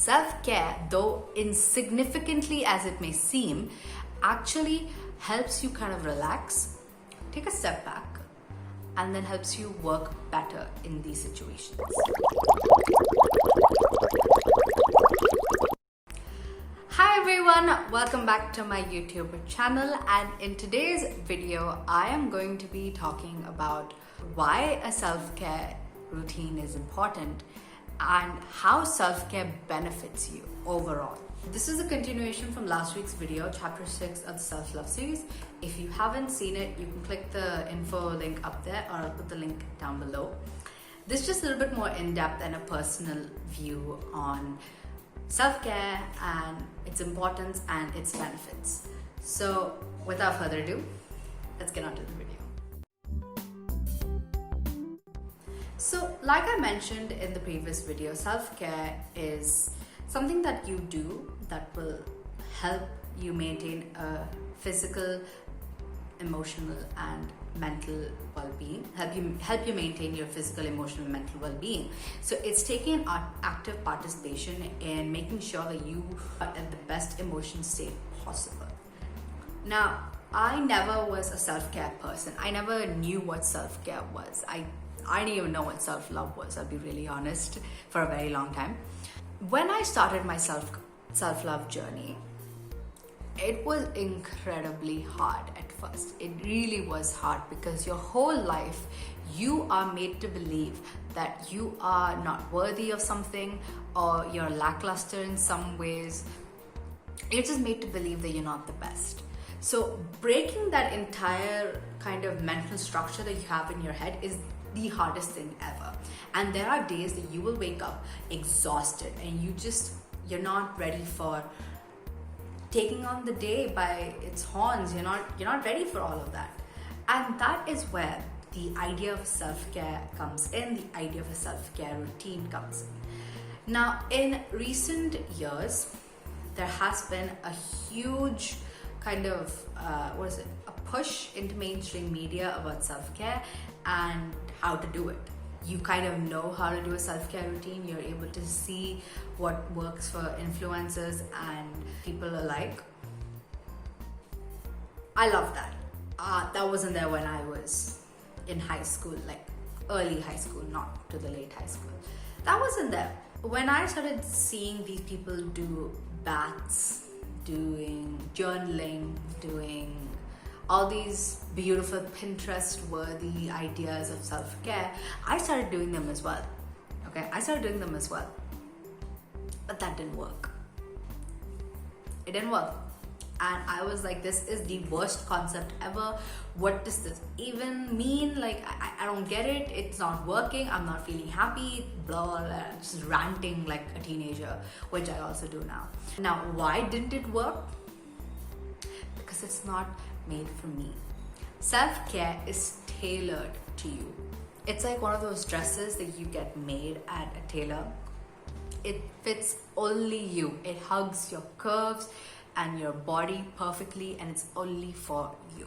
Self-care, though insignificantly as it may seem, actually helps you kind of relax, take a step back, and then helps you work better in these situations. Hi everyone, welcome back to my YouTube channel, and in today's video I am going to be talking about why a self-care routine is important and how self-care benefits you overall. This is a continuation from last week's video, chapter 6 of the self-love series. If you haven't seen it, you can click the info link up there, or I'll put the link down below. This is just a little bit more in-depth and a personal view on self-care and its importance and its benefits. So without further ado, let's get on to the video. So like I mentioned in the previous video, self-care is something that you do that will help you maintain a physical, emotional and mental well-being, help you maintain your physical, emotional and mental well-being. So it's taking an active participation in making sure that you are at the best emotion state possible. Now, I never was a self-care person. I never knew what self-care was. I didn't even know what self-love was, I'll be really honest, for a very long time. When I started my self-love journey, it was incredibly hard at first. It really was hard because your whole life you are made to believe that you are not worthy of something, or you're lackluster in some ways. You're just made to believe that you're not the best. So breaking that entire kind of mental structure that you have in your head is the hardest thing ever. And there are days that you will wake up exhausted and you're not ready for taking on the day by its horns. You're not ready for all of that. And that is where the idea of self-care comes in, the idea of a self-care routine comes in. Now, in recent years, there has been a huge kind of, a push into mainstream media about self-care and how to do it. You kind of know how to do a self-care routine. You're able to see what works for influencers and people alike. I love that. That wasn't there when I was in high school, like early high school, not to the late high school. That wasn't there. When I started seeing these people do baths, doing journaling, doing all these beautiful Pinterest-worthy ideas of self-care, I started doing them as well. Okay, I started doing them as well. But that didn't work. It didn't work. And I was like, this is the worst concept ever. What does this even mean? Like, I don't get it. It's not working. I'm not feeling happy. Blah, blah, blah. Just ranting like a teenager, which I also do now. Now, why didn't it work? Because it's not made for me. Self-care is tailored to you. It's like one of those dresses that you get made at a tailor. It fits only you. It hugs your curves and your body perfectly, and it's only for you.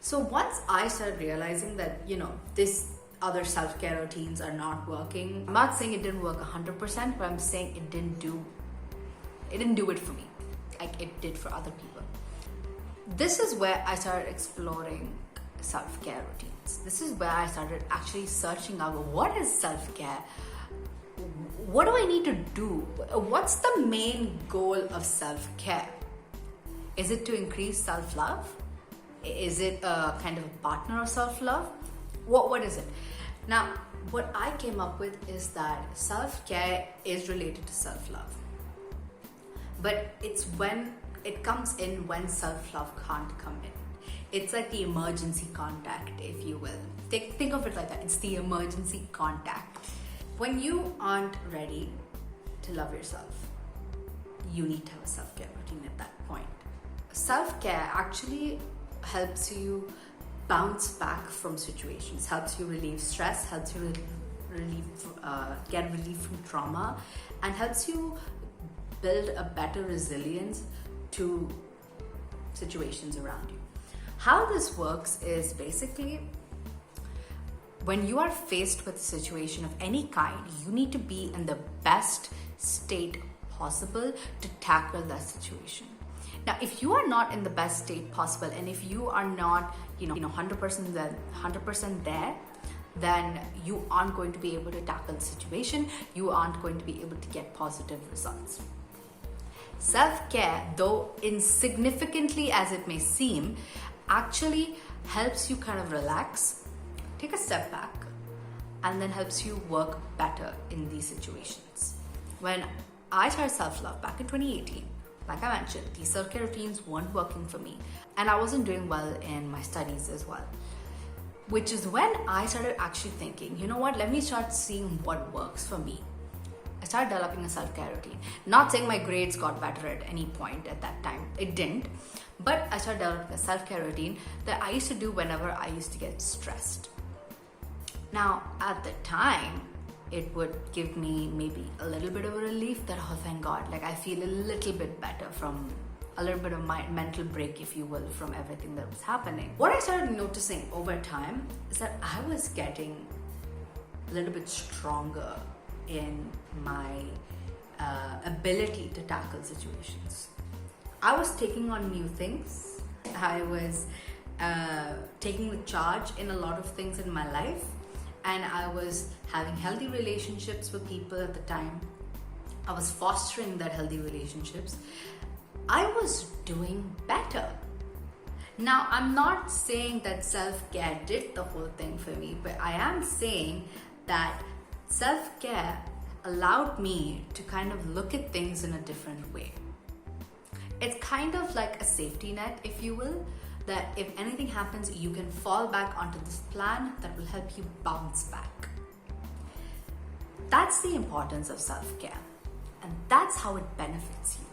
So once I started realizing that, this other self-care routines are not working, I'm not saying it didn't work 100%, but I'm saying it didn't do it for me like it did for other people. This is where I started exploring self-care routines. This is where I started actually searching out, what is self-care? What do I need to do? What's the main goal of self-care? Is it to increase self-love? Is it a kind of a partner of self-love? What is it? Now, what I came up with is that self-care is related to self-love. But it's when it comes in when self-love can't come in. It's like the emergency contact, if you will. Think of it like that. It's the emergency contact. When you aren't ready to love yourself, you need to have a self-care routine at that point. Self-care actually helps you bounce back from situations, helps you relieve stress, helps you get relief from trauma, and helps you build a better resilience to situations around you. How this works is basically, when you are faced with a situation of any kind, you need to be in the best state possible to tackle that situation. Now, if you are not in the best state possible, and if you are not, 100% there, then you aren't going to be able to tackle the situation. You aren't going to be able to get positive results. Self-care, though insignificantly as it may seem, actually helps you kind of relax, take a step back, and then helps you work better in these situations. When I started self-love back in 2018, like I mentioned, these self-care routines weren't working for me, and I wasn't doing well in my studies as well. Which is when I started actually thinking, you know what, let me start seeing what works for me. I started developing a self-care routine. Not saying my grades got better at any point at that time, it didn't, but I started developing a self-care routine that I used to do whenever I used to get stressed. Now, at the time, it would give me maybe a little bit of a relief that, oh, thank God, like I feel a little bit better from a little bit of my mental break, if you will, from everything that was happening. What I started noticing over time is that I was getting a little bit stronger in my ability to tackle situations. I was taking on new things. I was taking the charge in a lot of things in my life, and I was having healthy relationships with people at the time. I was fostering that healthy relationships. I was doing better. Now, I'm not saying that self-care did the whole thing for me, but I am saying that self-care allowed me to kind of look at things in a different way. It's kind of like a safety net, if you will, that if anything happens, you can fall back onto this plan that will help you bounce back. That's the importance of self-care, and that's how it benefits you.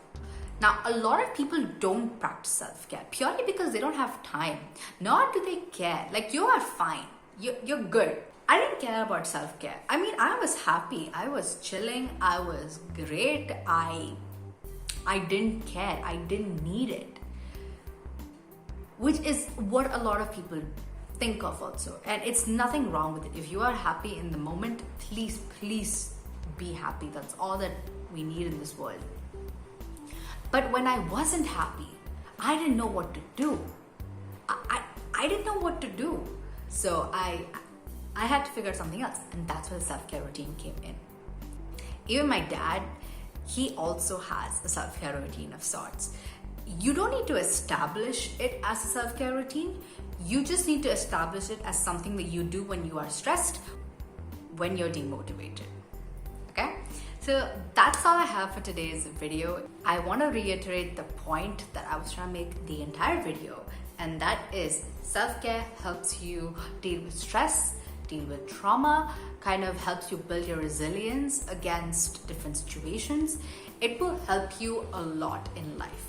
Now, a lot of people don't practice self-care purely because they don't have time, nor do they care. Like, you are fine, you're good. I didn't care about self-care. I mean, I was happy, I was chilling, I was great, I didn't care, I didn't need it. Which is what a lot of people think of also. And it's nothing wrong with it. If you are happy in the moment, please be happy. That's all that we need in this world. But when I wasn't happy, I didn't know what to do. I didn't know what to do. So I had to figure out something else. And that's where the self-care routine came in. Even my dad, he also has a self-care routine of sorts. You don't need to establish it as a self-care routine. You just need to establish it as something that you do when you are stressed, when you're demotivated. Okay? So that's all I have for today's video. I want to reiterate the point that I was trying to make the entire video, and that is self-care helps you deal with stress, deal with trauma, kind of helps you build your resilience against different situations. It will help you a lot in life.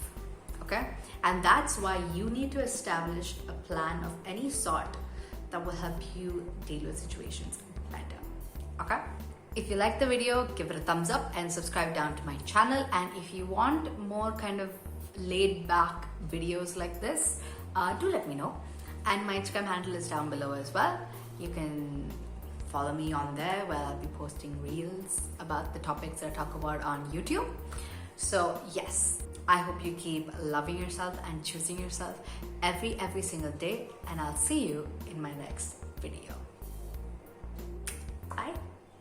Okay? And that's why you need to establish a plan of any sort that will help you deal with situations better. Okay? If you like the video, give it a thumbs up and subscribe down to my channel. And if you want more kind of laid back videos like this, do let me know. And my Instagram handle is down below as well. You can follow me on there where I'll be posting reels about the topics that I talk about on YouTube. So yes, I hope you keep loving yourself and choosing yourself every single day, and I'll see you in my next video.